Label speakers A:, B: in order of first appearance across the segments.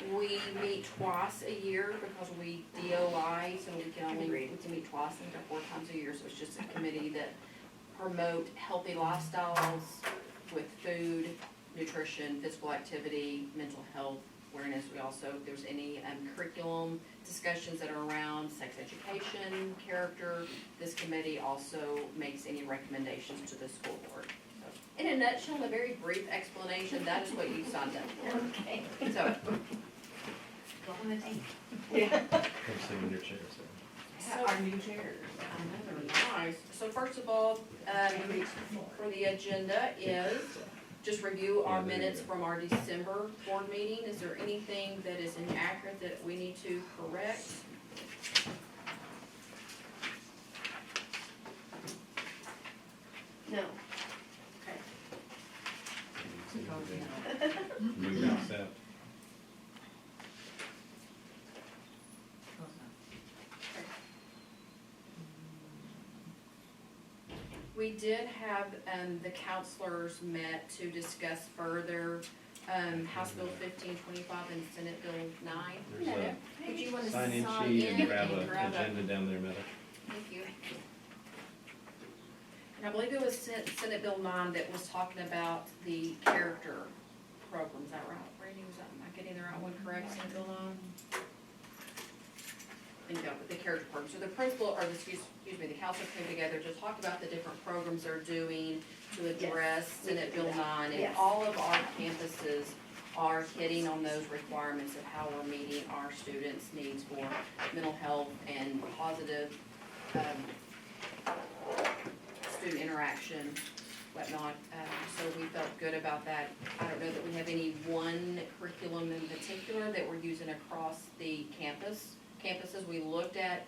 A: We meet twice a year because we DOI, so we can meet twice instead of 4 times a year. So it's just a committee that promote healthy lifestyles with food, nutrition, physical activity, mental health awareness. We also, if there's any curriculum discussions that are around sex education, character, this committee also makes any recommendations to the school board. So, in a nutshell, a very brief explanation, that is what you signed up for.
B: Okay.
A: So,
B: Yeah.
C: Come sit in your chair, so.
B: Our new chairs.
A: I know, they're nice. So first of all, for the agenda is just review our
C: Yeah, there you
A: minutes
C: go.
A: from our December board meeting. Is there anything that is inaccurate that we need to correct?
B: No.
A: Okay.
C: Move to accept.
A: We did have, the counselors met to discuss further, House Bill 1525 and Senate Bill 9.
C: There's a
A: Would you want to
C: sign-in
A: sign
C: sheet
A: in
C: and grab
A: and
C: an
A: grab a-
C: agenda down there, Meadow.
A: Thank you. And I believe it was Senate Bill 9 that was talking about the character program. Is that right, Randy? Am I getting the right one correct, Senate Bill 9? And go with the character program. So the principal, or excuse me, the council came together to talk about the different programs they're doing to address Senate Bill 9. And
B: Yes.
A: all of our campuses are hitting on those requirements of how we're meeting our students' needs for mental health and positive student interaction, whatnot. So we felt good about that. I don't know that we have any one curriculum in particular that we're using across the campuses. We looked at,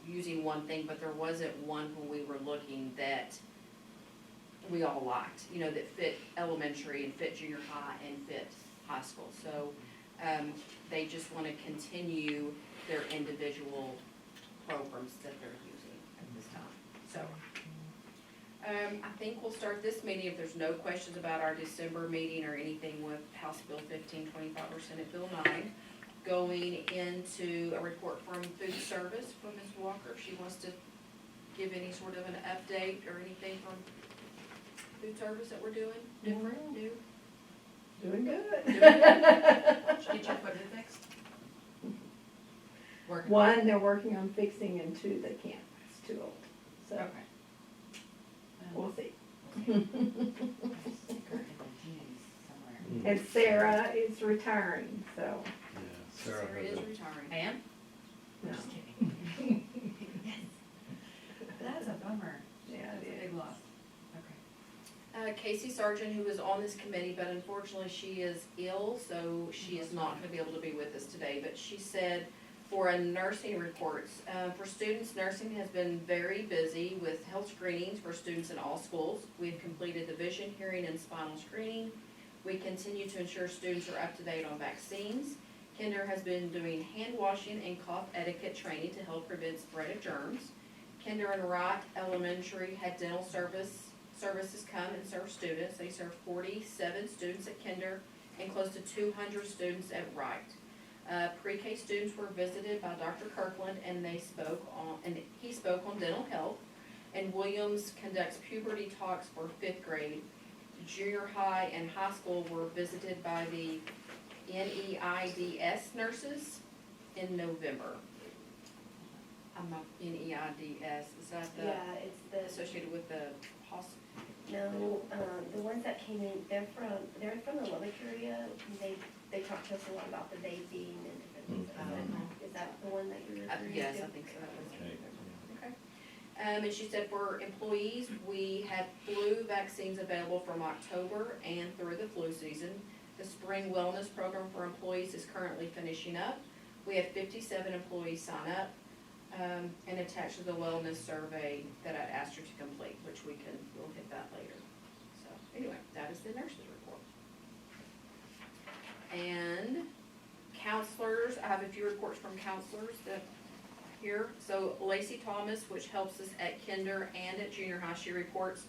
A: using one thing, but there wasn't one when we were looking that we all liked, that fit elementary and fit junior high and fit high school. So, they just wanna continue their individual programs that they're using at this time. So, I think we'll start this meeting, if there's no questions about our December meeting or anything with House Bill 1525 or Senate Bill 9. Going into a report from food service from Ms. Walker. If she wants to give any sort of an update or anything from food service that we're doing, different, new.
B: Doing good.
A: Doing good.
D: Did you put it fixed? Working.
B: One, they're working on fixing, and two, they can't. It's too old. So,
D: Okay.
B: we'll see.
D: Sticker in the jeans somewhere.
B: And Sarah is retiring, so,
C: Yeah, Sarah
A: Sarah
C: has
A: is
C: a-
A: retiring.
D: I am?
B: no.
D: Just kidding. That's a bummer.
B: Yeah,
D: That's a
B: it
D: big
B: is.
D: loss. Okay.
A: Casey Sargent, who is on this committee, but unfortunately she is ill, so she is not gonna be able to be with us today. But she said for a nursing reports, for students, nursing has been very busy with health screenings for students in all schools. We've completed the vision, hearing, and spinal screening. We continue to ensure students are up to date on vaccines. Kinder has been doing hand washing and cough etiquette training to help prevent spread of germs. Kinder and Wright Elementary had dental services come and serve students. They served 47 students at Kinder and close to 200 students at Wright. Pre-K students were visited by Dr. Kirkland, and he spoke on dental health. And Williams conducts puberty talks for 5th grade. Junior high and high school were visited by the NEIDS nurses in November. I'm not, NEIDS, is that the,
E: Yeah, it's the,
A: associated with the hospital?
E: no, the ones that came in, they're from the Lubbock area. They talked to us a lot about the vaping and different things like that. Is that the one that you're referring to?
A: Yes, I think so.
C: Okay.
A: Okay. And she said for employees, we had flu vaccines available from October and through the flu season. The spring wellness program for employees is currently finishing up. We had 57 employees sign up, and attached to the wellness survey that I asked her to complete, which we'll hit that later. So anyway, that is the nurse's report. And counselors, I have a few reports from counselors that here. So Lacey Thomas, which helps us at Kinder and at junior high, she reports,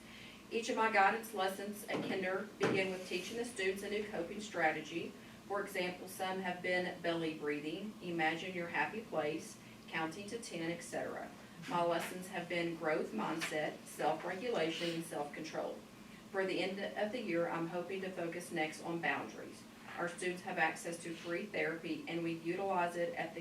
A: each of my guidance lessons at Kinder begin with teaching the students a new coping strategy. For example, some have been belly breathing, imagine your happy place, counting to 10, etc. My lessons have been growth mindset, self-regulation, and self-control. For the end of the year, I'm hoping to focus next on boundaries. Our students have access to free therapy, and we utilize it at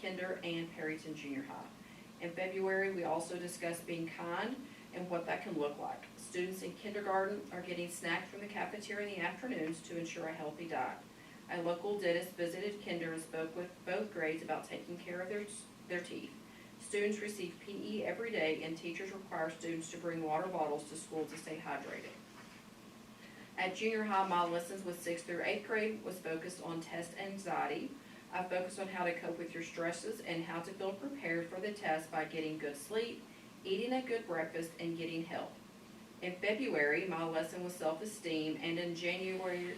A: Kinder and Perryton Junior High. In February, we also discussed being kind and what that can look like. Students in kindergarten are getting snacks from the cafeteria in the afternoons to ensure a healthy diet. A local dentist visited Kinder and spoke with both grades about taking care of their teeth. Students receive PE every day, and teachers require students to bring water bottles to school to stay hydrated. At junior high, my lessons with 6th through 8th grade was focused on test anxiety. I focused on how to cope with your stresses and how to feel prepared for the test by getting good sleep, eating a good breakfast, and getting help. In February, my lesson was self-esteem, and in January,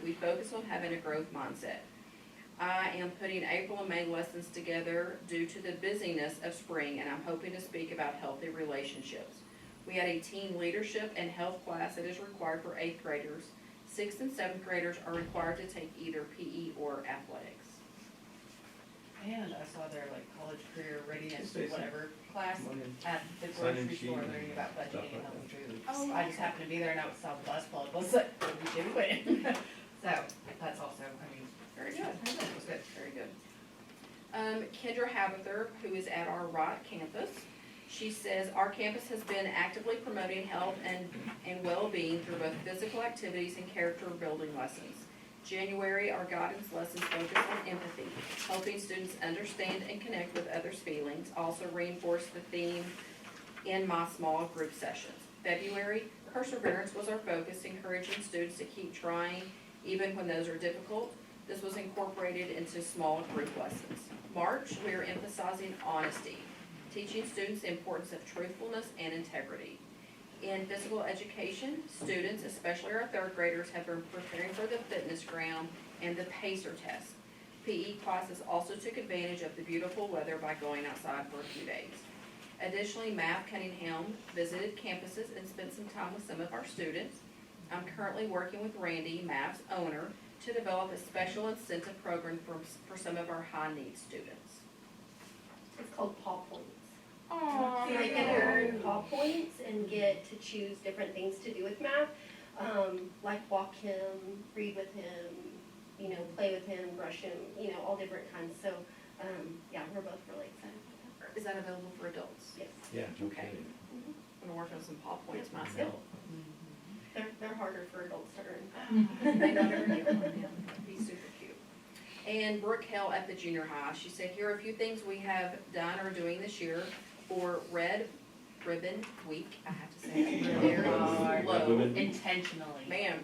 A: we focused on having a growth mindset. I am putting April and May lessons together due to the busyness of spring, and I'm hoping to speak about healthy relationships. We had a teen leadership and health class that is required for 8th graders. 6th and 7th graders are required to take either PE or athletics.
D: And I saw their like college career readiness,
C: Stacy.
D: whatever class
C: Come on in.
D: at the
C: Sign in
D: grocery
C: sheet
D: store
C: and
D: learning about
C: stuff
D: budgeting and
C: like
D: healthy foods.
A: Oh,
D: I just happened to be there and I saw the bus club was like, what we doing? So that's also, I mean,
A: Very good.
D: it was good.
A: Very good. Kendra Habather, who is at our Wright campus, she says, our campus has been actively promoting health and well-being through both physical activities and character building lessons. January, our guidance lessons focus on empathy, helping students understand and connect with others' feelings, also reinforce the theme in my small group sessions. February, perseverance was our focus, encouraging students to keep trying even when those are difficult. This was incorporated into small group lessons. March, we are emphasizing honesty, teaching students the importance of truthfulness and integrity. In physical education, students, especially our 3rd graders, have been preparing for the fitness ground and the PACER test. PE classes also took advantage of the beautiful weather by going outside for a few days. Additionally, Math Cunningham visited campuses and spent some time with some of our students. I'm currently working with Randy, Math's owner, to develop a special incentive program for some of our high-need students.
E: It's called Paw Points.
A: Aww.
E: So they can earn Paw Points and get to choose different things to do with math, like walk him, read with him, you know, play with him, brush him, you know, all different kinds. So, yeah, we're both really excited about that.
A: Is that available for adults?
E: Yes.
C: Yeah, no
A: Okay.
C: kidding.
A: I'm gonna work on some Paw Points
E: Yep.
A: myself.
E: They're harder for adults to earn.
A: They don't ever get one, yeah. He's super cute. And Brooke Hell at the junior high, she said, here are a few things we have done or doing this year for Red Ribbon Week. I have to say that very
C: Red
A: slow.
C: Ribbon.
D: Intentionally.
A: Ma'am.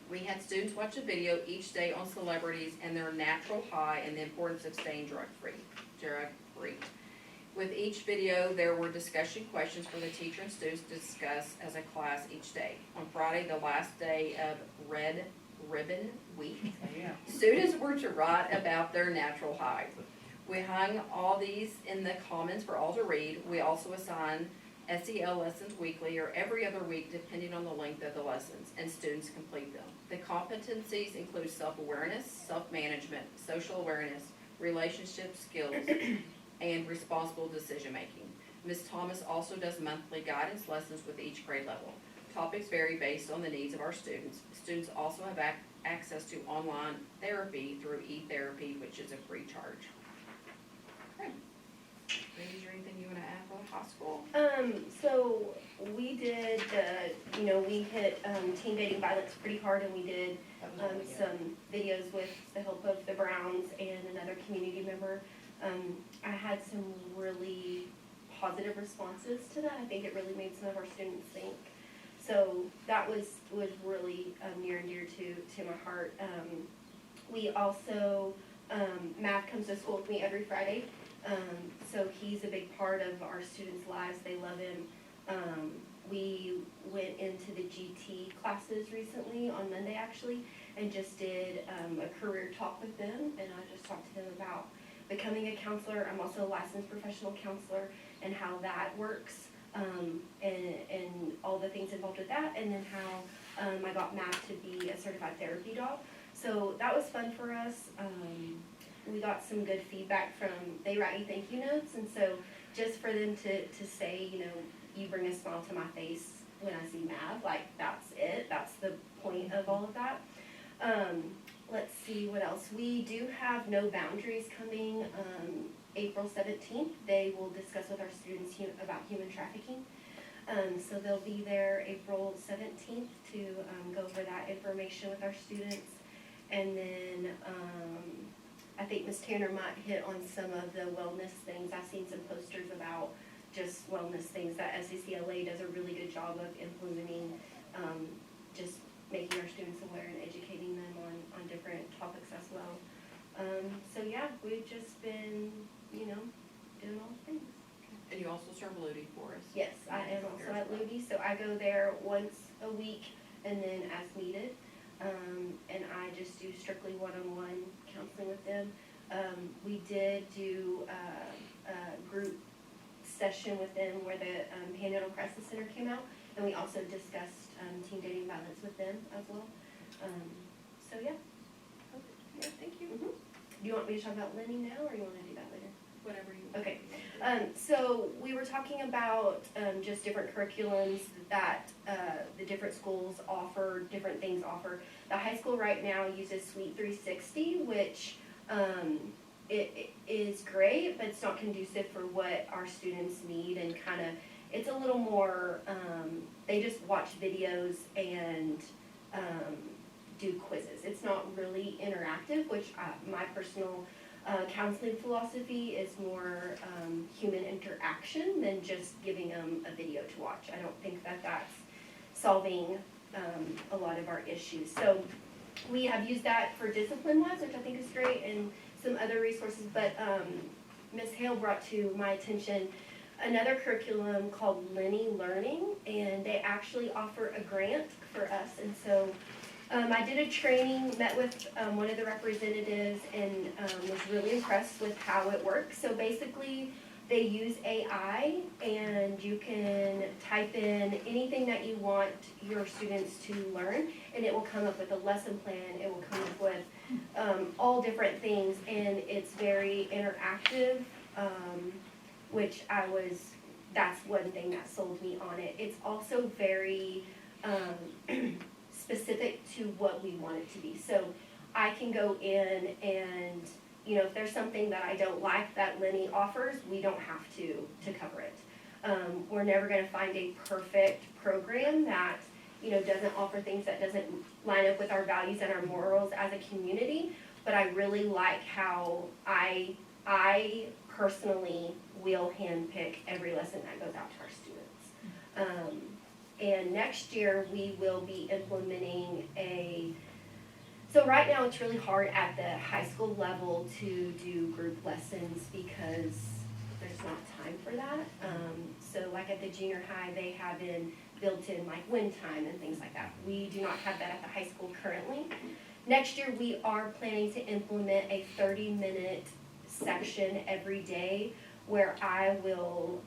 A: We had students watch a video each day on celebrities and their natural high and the importance of staying drug-free. With each video, there were discussion questions for the teacher and students to discuss as a class each day. On Friday, the last day of Red Ribbon Week,
D: Yeah.
A: students were to write about their natural high. We hung all these in the comments for all to read. We also assign SEL lessons weekly or every other week depending on the length of the lessons, and students complete them. The competencies include self-awareness, self-management, social awareness, relationship skills, and responsible decision-making. Ms. Thomas also does monthly guidance lessons with each grade level. Topics vary based on the needs of our students. Students also have access to online therapy through eTherapy, which is a free charge. Okay. Randy, is there anything you want to add for the high school?
E: So we did we hit teen dating violence pretty hard, and we did
D: That was really good.
E: some videos with the help of the Browns and another community member. I had some really positive responses to that. I think it really made some of our students think. So that was really near and dear to my heart. We also, Matt comes to school with me every Friday. So he's a big part of our students' lives. They love him. We went into the GT classes recently, on Monday actually, and just did a career talk with them. And I just talked to them about becoming a counselor. I'm also a licensed professional counselor, and how that works, and all the things involved with that, and then how I got Matt to be a certified therapy dog. So that was fun for us. We got some good feedback from, they write you thank you notes, and so just for them to say, you know, you bring a smile to my face when I see Mav, like, that's it, that's the point of all of that. Let's see what else. We do have No Boundaries coming, April 17th. They will discuss with our students about human trafficking. So they'll be there April 17th to go over that information with our students. And then I think Ms. Tanner might hit on some of the wellness things. I've seen some posters about just wellness things that SCCLA does a really good job of implementing, just making our students aware and educating them on different topics as well. So yeah, we've just been, you know, doing all the things.
A: And you also serve Ludi for us.
E: Yes, I am also at Ludi, so I go there once a week and then as needed. And I just do strictly one-on-one counseling with them. We did do a group session with them where the Panhandle Crisis Center came out, and we also discussed teen dating violence with them as well. So yeah.
A: Yeah, thank you.
E: Do you want me to talk about Lenny now, or you want to do that later?
A: Whatever you.
E: Okay, so we were talking about just different curriculums that the different schools offer, different things offer. The high school right now uses Suite 360, which it is great, but it's not conducive for what our students need, and kind of, it's a little more, they just watch videos and do quizzes. It's not really interactive, which my personal counseling philosophy is more human interaction than just giving them a video to watch. I don't think that that's solving a lot of our issues. So we have used that for discipline-wise, which I think is great, and some other resources, but Ms. Hale brought to my attention another curriculum called Lenny Learning, and they actually offer a grant for us, and so I did a training, met with one of the representatives, and was really impressed with how it works. So basically, they use AI, and you can type in anything that you want your students to learn, and it will come up with a lesson plan. It will come up with all different things, and it's very interactive, which that's one thing that sold me on it. It's also very specific to what we want it to be. So I can go in and, you know, if there's something that I don't like that Lenny offers, we don't have to cover it. We're never gonna find a perfect program that, you know, doesn't offer things that doesn't line up with our values and our morals as a community, but I really like how I personally will handpick every lesson that goes out to our students. And next year, we will be implementing so right now it's really hard at the high school level to do group lessons because there's not time for that. So like at the junior high, they have built in like win time and things like that. We do not have that at the high school currently. Next year, we are planning to implement a 30-minute section every day where I will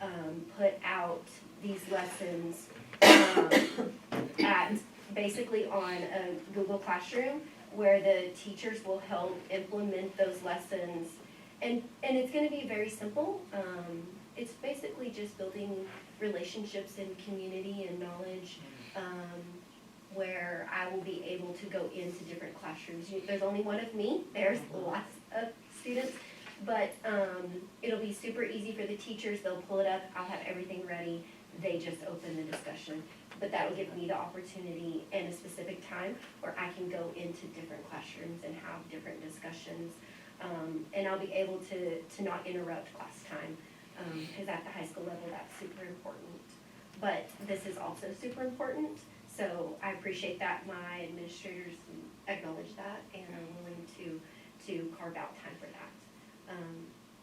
E: put out these lessons at basically on a Google Classroom where the teachers will help implement those lessons, and it's going to be very simple. It's basically just building relationships and community and knowledge, where I will be able to go into different classrooms. There's only one of me. There's lots of students, but it'll be super easy for the teachers. They'll pull it up. I'll have everything ready. They just open the discussion. But that will give me the opportunity and a specific time where I can go into different classrooms and have different discussions. And I'll be able to not interrupt class time, because at the high school level, that's super important. But this is also super important, so I appreciate that my administrators acknowledge that and are willing to carve out time for that.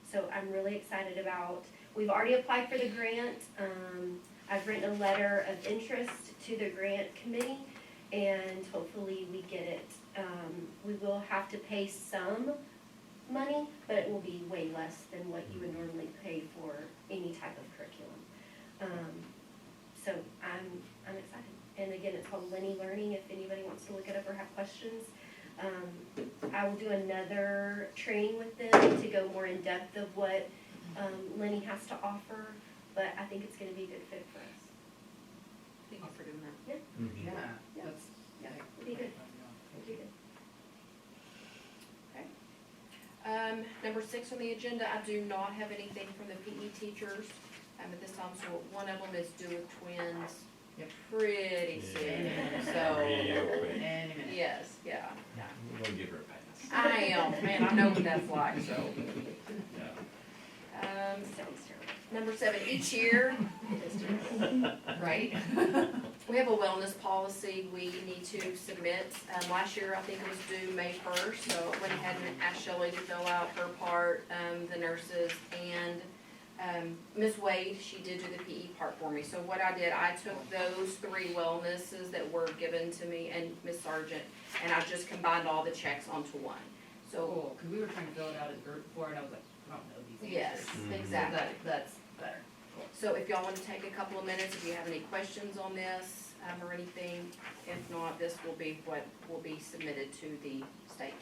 E: So I'm really excited about, we've already applied for the grant. I've written a letter of interest to the grant committee, and hopefully we get it. We will have to pay some money, but it will be way less than what you would normally pay for any type of curriculum. So I'm excited. And again, it's called Lenny Learning if anybody wants to look it up or have questions. I will do another training with them to go more in depth of what, Lenny has to offer, but I think it's gonna be a good fit for us.
A: Thank you for doing that.
C: Mhm.
D: Yeah,
E: Yeah.
D: that's, yeah.
E: It'll be good. It'll be good.
A: Number 6 on the agenda, I do not have anything from the PE teachers, at this time, so one of them is due with twins
D: Yep.
A: pretty soon,
C: Yeah.
A: so,
C: Real quick.
D: Any minute.
A: yes, yeah.
C: We're gonna give her a pass.
A: I am, man, I know what that's like, so.
C: Yeah.
E: Sounds terrible.
A: Number 7, each year,
D: Right?
A: we have a wellness policy we need to submit. Last year, I think it was due May 1st, so I went ahead and asked Shelley to fill out her part, the nurses, and Ms. Wade, she did do the PE part for me. So what I did, I took those 3 wellnesses that were given to me and Ms. Sargent, and I just combined all the checks onto one. So,
D: Cool, cause we were trying to fill it out as a group before, and I was like, I don't know these
A: yes,
D: answers.
C: Mhm.
D: So
A: exactly.
D: that's better.
A: So if y'all want to take a couple of minutes, if you have any questions on this, or anything, if not, this will be what will be submitted to the state.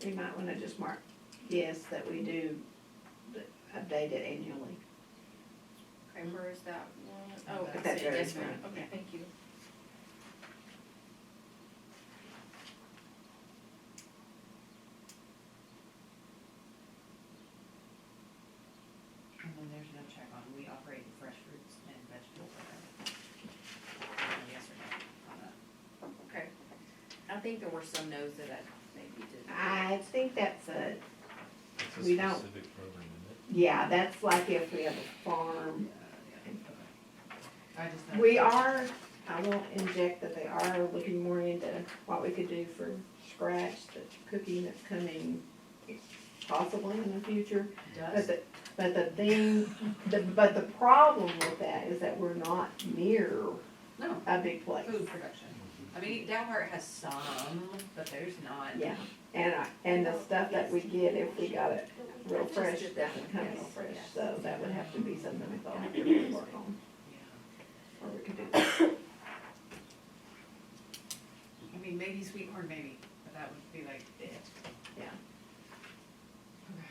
B: You might wanna just mark yes that we do update it annually.
A: Okay, where is that one? Oh,
B: That's
A: it's in,
B: very
A: yes, ma'am.
B: fine.
A: Okay, thank you.
D: And then there's no check on, we operate in fresh fruits and vegetable program. Yes or no on that?
A: Okay. I think there were some no's that I maybe didn't.
B: I think that's a,
C: It's a
B: We don't-
C: specific program,
B: yeah, that's like if we have a farm.
D: Yeah, okay. I just.
B: We are, I won't inject that they are looking more into what we could do for scratch, the cooking that's coming possibly in the future.
D: Does?
B: But the thing, but the problem with that is that we're not near
D: No,
B: a big place.
D: food production. I mean, Dalhart has some, but there's not.
B: Yeah, and the stuff that we get, if we got it real fresh, it doesn't come real fresh, so that would have to be something we thought we could work on,
D: Yeah.
B: or we could do that.
D: I mean, maybe sweet corn, maybe, but that would be like, eh.
B: Yeah.
D: Okay.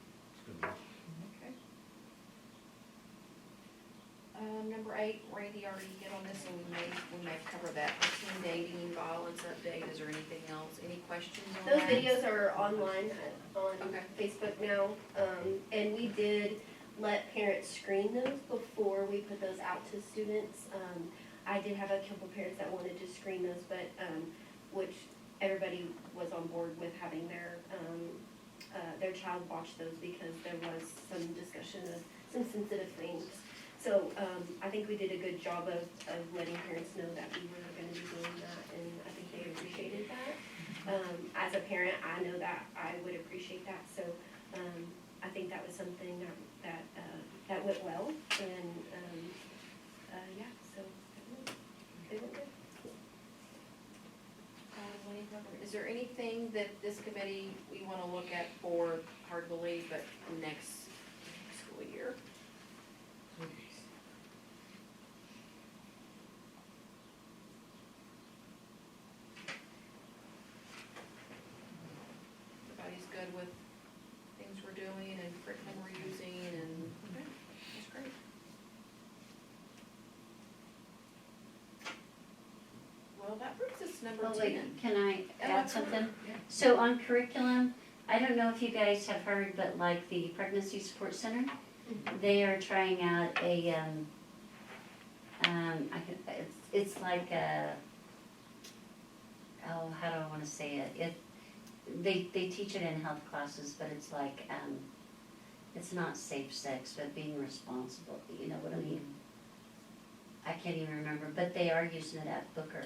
C: It's good.
A: Okay. Number 8, Randy already hit on this, and we may cover that. Teen dating, violence update, is there anything else? Any questions on
E: Those
A: that?
E: videos are online on
A: Okay.
E: Facebook now, and we did let parents screen those before we put those out to students. I did have a couple parents that wanted to screen those, but, which everybody was on board with having their child watch those because there was some discussion of some sensitive things. So, I think we did a good job of letting parents know that we were gonna be doing that, and I think they appreciated that. As a parent, I know that I would appreciate that, so, I think that was something that went well, and, yeah, so, it went good.
A: Is there anything that this committee, we want to look at for, hard to believe, but next school year? Everybody's good with things we're doing and curriculum we're using, and, okay, that's great. Well, that brings us to number
F: Well,
A: 10.
F: wait, can I
A: Oh,
F: add
A: absolutely.
F: something?
D: Yeah.
F: So on curriculum, I don't know if you guys have heard, but like the Pregnancy Support Center, they are trying out a, it's like a, oh, how do I wanna say it? They teach it in health classes, but it's like, it's not safe sex, but being responsible, you know what I mean? I can't even remember, but they are using it at Booker.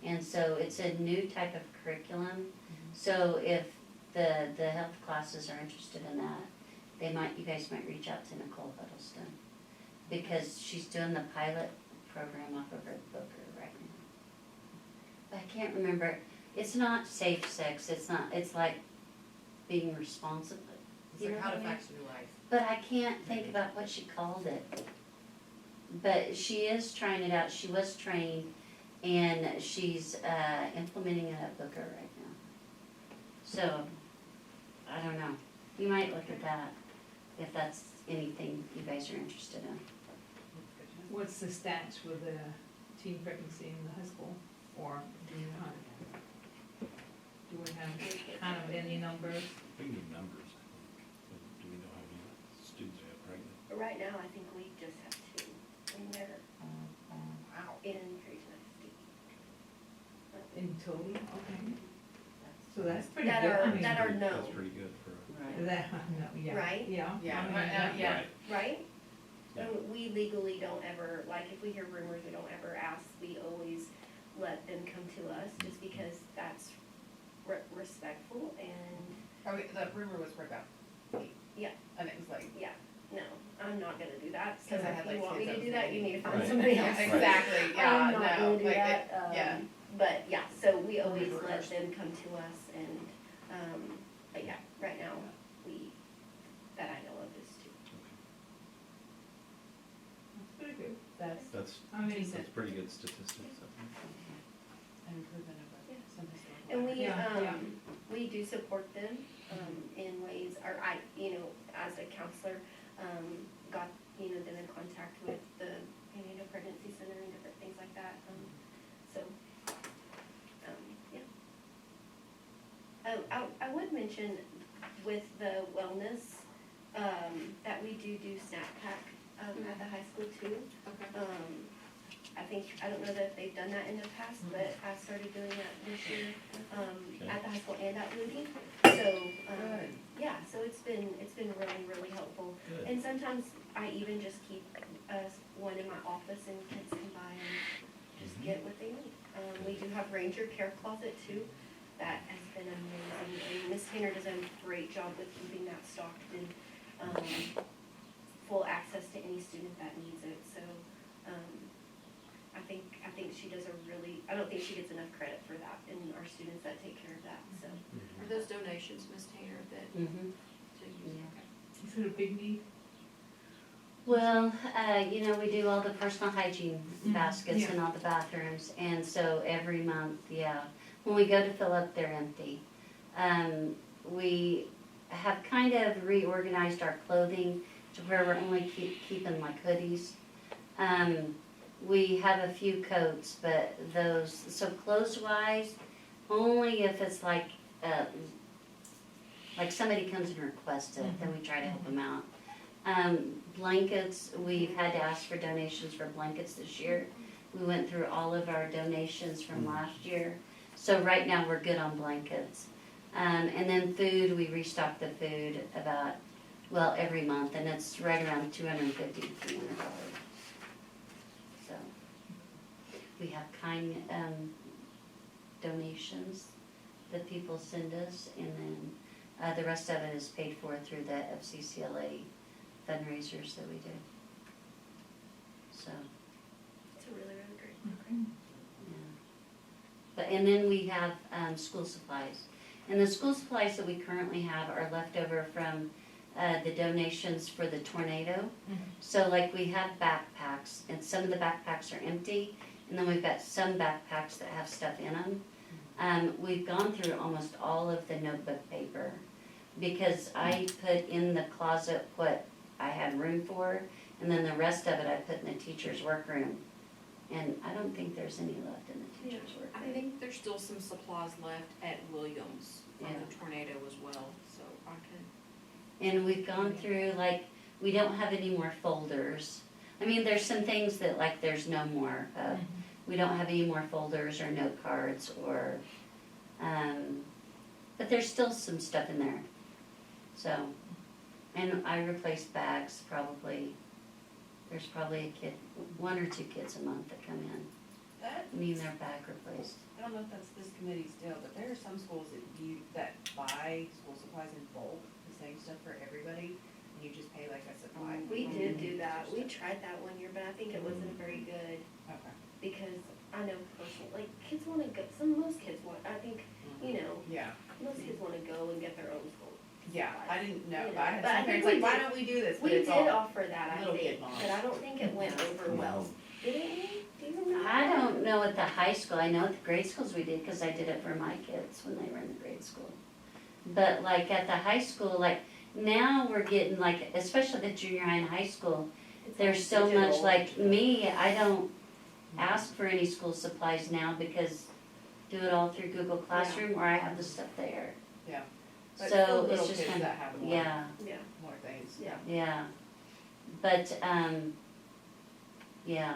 F: And so it's a new type of curriculum. So if the health classes are interested in that, you guys might reach out to Nicole Huddleston. Because she's doing the pilot program off of her Booker right now. But I can't remember, it's not safe sex, it's like being responsible.
A: It's
F: You
A: like
F: know
A: how to
F: what I mean?
A: factor life.
F: But I can't think about what she called it. But she is trying it out, she was trained, and she's implementing it at Booker right now. So, I don't know, you might look at that, if that's anything you guys are interested in.
G: What's the stats for the teen pregnancy in the high school, or do you not? Do we have kind of any numbers?
C: We need numbers, I think. Do we know how many students we have pregnant?
E: But right now, I think we just have 2, and they're
A: Wow.
E: in Creighton ISD.
G: In total, okay. So that's pretty
E: That
G: good.
E: are-
G: I mean,
E: that are
C: That's
E: known.
C: pretty good for,
G: That, no, yeah.
E: Right?
G: Yeah.
A: Yeah,
G: I mean,
A: yeah.
C: right,
E: Right?
C: Yeah.
E: And we legally don't ever, like, if we hear rumors, we don't ever ask, we always let them come to us, just because that's respectful, and,
A: Oh, the rumor was for about 8.
E: Yeah.
A: And it was like,
E: yeah, no, I'm not gonna do that, so
A: 'Cause I had,
E: if
A: like,
E: you want me
A: kids
E: to
A: that
E: do
A: was
E: that, you
A: maybe-
E: need to find
C: Right.
E: somebody
A: yeah,
E: else.
A: exactly, yeah,
E: I'm not
A: no,
E: gonna do
A: like,
E: that,
A: yeah.
E: but yeah, so we always let
A: Reverse.
E: them come to us, and, but yeah, right now, that I know of is 2.
G: That's pretty good. That's,
C: that's,
G: I mean,
C: that's pretty good statistics, I think.
A: An improvement
E: Yeah.
A: of some historical.
E: And we,
G: Yeah,
E: we do support them, in ways, or I, as a counselor, got, them in contact with the Panhandle Pregnancy Center and different things like that, so, yeah. Oh, I would mention with the wellness, that we do snack pack, at the high school too.
A: Okay.
E: I don't know that they've done that in the past, but I started doing that this year, at the high school and at Moody. So,
A: Good.
E: yeah, so it's been really, really helpful.
C: Good.
E: And sometimes I even just keep, one in my office and kids can buy and just get what they need. We do have Ranger Care Closet too. That has been amazing, and Miss Tanner does a great job with keeping that stocked and, full access to any student that needs it, so, I think she does I don't think she gets enough credit for that, and our students that take care of that, so.
A: Are those donations, Ms. Tanner, that
F: Mm-hmm.
A: to use?
F: Yeah.
G: is it a big need?
F: Well, we do all the personal hygiene
G: Mhm,
F: baskets
G: yeah.
F: in all the bathrooms, and so every month, when we go to fill up, they're empty. We have kind of reorganized our clothing to where we're only keeping like hoodies. We have a few coats, but so clothes-wise, only if it's like somebody comes and requests it, then we try to help them out. Blankets, we've had to ask for donations for blankets this year. We went through all of our donations from last year. So right now, we're good on blankets. And then food, we restock the food every month, and it's right around $250 to $300. So, we have kind, donations that people send us, and then, the rest of it is paid for through the FCCLA fundraisers that we do. So,
E: It's a really, really great.
F: yeah. And then we have, school supplies. And the school supplies that we currently have are left over from, the donations for the tornado. So like we have backpacks, and some of the backpacks are empty, and then we've got some backpacks that have stuff in them. We've gone through almost all of the notebook paper, because I put in the closet what I had room for, and then the rest of it I put in the teacher's workroom. And I don't think there's any left in the teacher's
A: I
F: workroom.
A: think there's still some supplies left at Williams from
F: Yeah.
A: the tornado as well, so I can.
F: And we've gone through, like, we don't have any more folders. I mean, there's some things that, like, there's no more of. We don't have any more folders or note cards or, but there's still some stuff in there. So, and I replace bags probably, there's probably one or two kids a month that come in.
D: That,
F: needing their back replaced.
D: I don't know if that's this committee's deal, but there are some schools that buy school supplies in bulk, the same stuff for everybody, and you just pay like a supply.
E: We
D: fee.
E: did do that, we tried that one year, but I think it wasn't very good,
D: Okay.
E: because I know personally, like, kids wanna go, most kids want, I think, you know,
D: Yeah,
E: most kids wanna go and get their own school.
D: yeah, I didn't know,
E: You
D: but I
E: know,
D: had
E: but I
D: some
E: think
D: parents
E: we
D: like, why
E: did-
D: don't we do this? But
E: We
D: it's
E: did
D: all-
E: offer that, I
D: little
E: think,
D: kid moms.
E: but I don't think it went over well. Did it? Do you remember?
F: I don't know at the high school, I know at the grade schools we did, cause I did it for my kids when they were in the grade school. But like at the high school, like now we're getting like, especially the junior high and high school,
E: It's
F: there's
E: all
F: so much,
E: digital.
F: like me, I don't ask for any school supplies now because do it all through Google Classroom or I have the stuff there.
D: Yeah. But for
F: So
D: little
F: it's just
D: kids
F: kind
D: that
F: of,
D: have more,
F: yeah,
E: Yeah,
D: more things.
E: yeah.
F: yeah. But, yeah.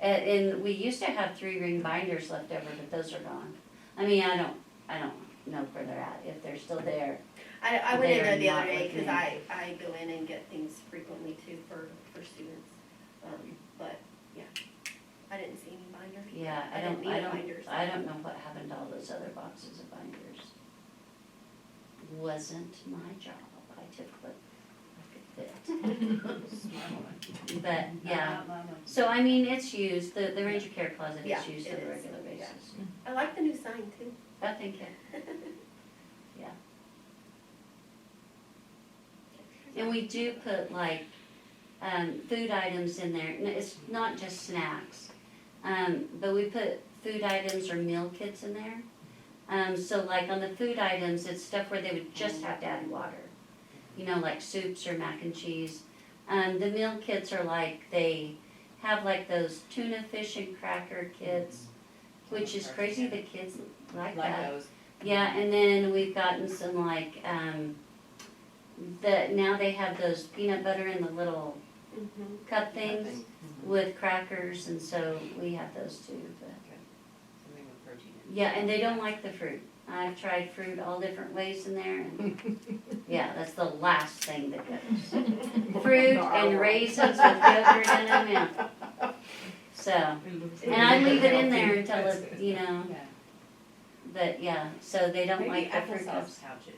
F: And we used to have 3-ring binders left over, but those are gone. I mean, I don't know where they're at, if they're still there.
E: I went in
F: They
E: there
F: are
E: the
F: not
E: other day,
F: with
E: cause
F: me.
E: I go in and get things frequently too for students, but, yeah. I didn't see any binders.
F: Yeah,
E: I didn't need binders.
F: I don't know what happened to all those other boxes of binders. Wasn't my job, I took what I could fit.
D: Smart woman.
F: But, yeah,
D: Not my woman.
F: so I mean, it's used, the Ranger Care Closet
E: Yeah,
F: is used
E: it
F: on a
E: is.
F: regular
E: Yeah.
F: basis.
E: I like the new sign too.
F: I think, yeah. And we do put like, food items in there, and it's not just snacks. But we put food items or meal kits in there. So like on the food items, it's stuff where they would just have to add water. You know, like soups or mac and cheese. The meal kits are like, they have like those tuna fish and cracker kits, which is crazy, the kids like that.
D: those.
F: Yeah, and then we've gotten some like, now they have those peanut butter in the little
E: Mm-hmm.
F: cup things with crackers, and so we have those too, but.
D: Something with protein in it.
F: Yeah, and they don't like the fruit. I've tried fruit all different ways in there, and, yeah, that's the last thing that goes. Fruit and raisins with yogurt in them, yeah. So, and I leave it in there until it, you know,
D: Yeah.
F: but yeah, so they don't
D: Maybe
F: like the fruit
D: applesauce
F: cups.
D: pouches.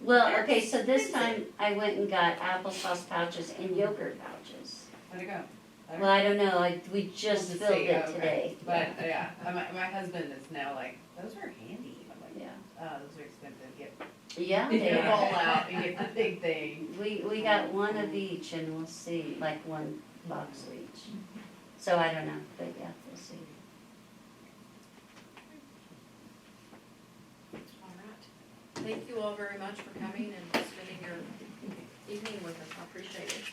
F: Well, okay, so this time I went and got applesauce pouches and yogurt pouches.
D: Where'd it go? There?
F: Well, I don't know, we just
D: We'll
F: filled
D: see.
F: it
D: Okay.
F: today.
D: But, yeah, my husband is now like, those are handy. I'm like,
F: Yeah.
D: those are expensive. Get
F: Yeah,
D: the
F: they are.
D: roll out and get the big thing.
F: We got one of each and we'll see, like one box of each. So I don't know, but yeah, we'll see.
A: All right. Thank you all very much for coming and spending your evening with us. I appreciate it.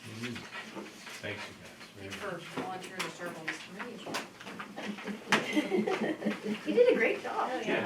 C: Thank you guys.
A: Thanks for volunteering to serve on this committee as well.
E: You did a great job.
C: Yeah.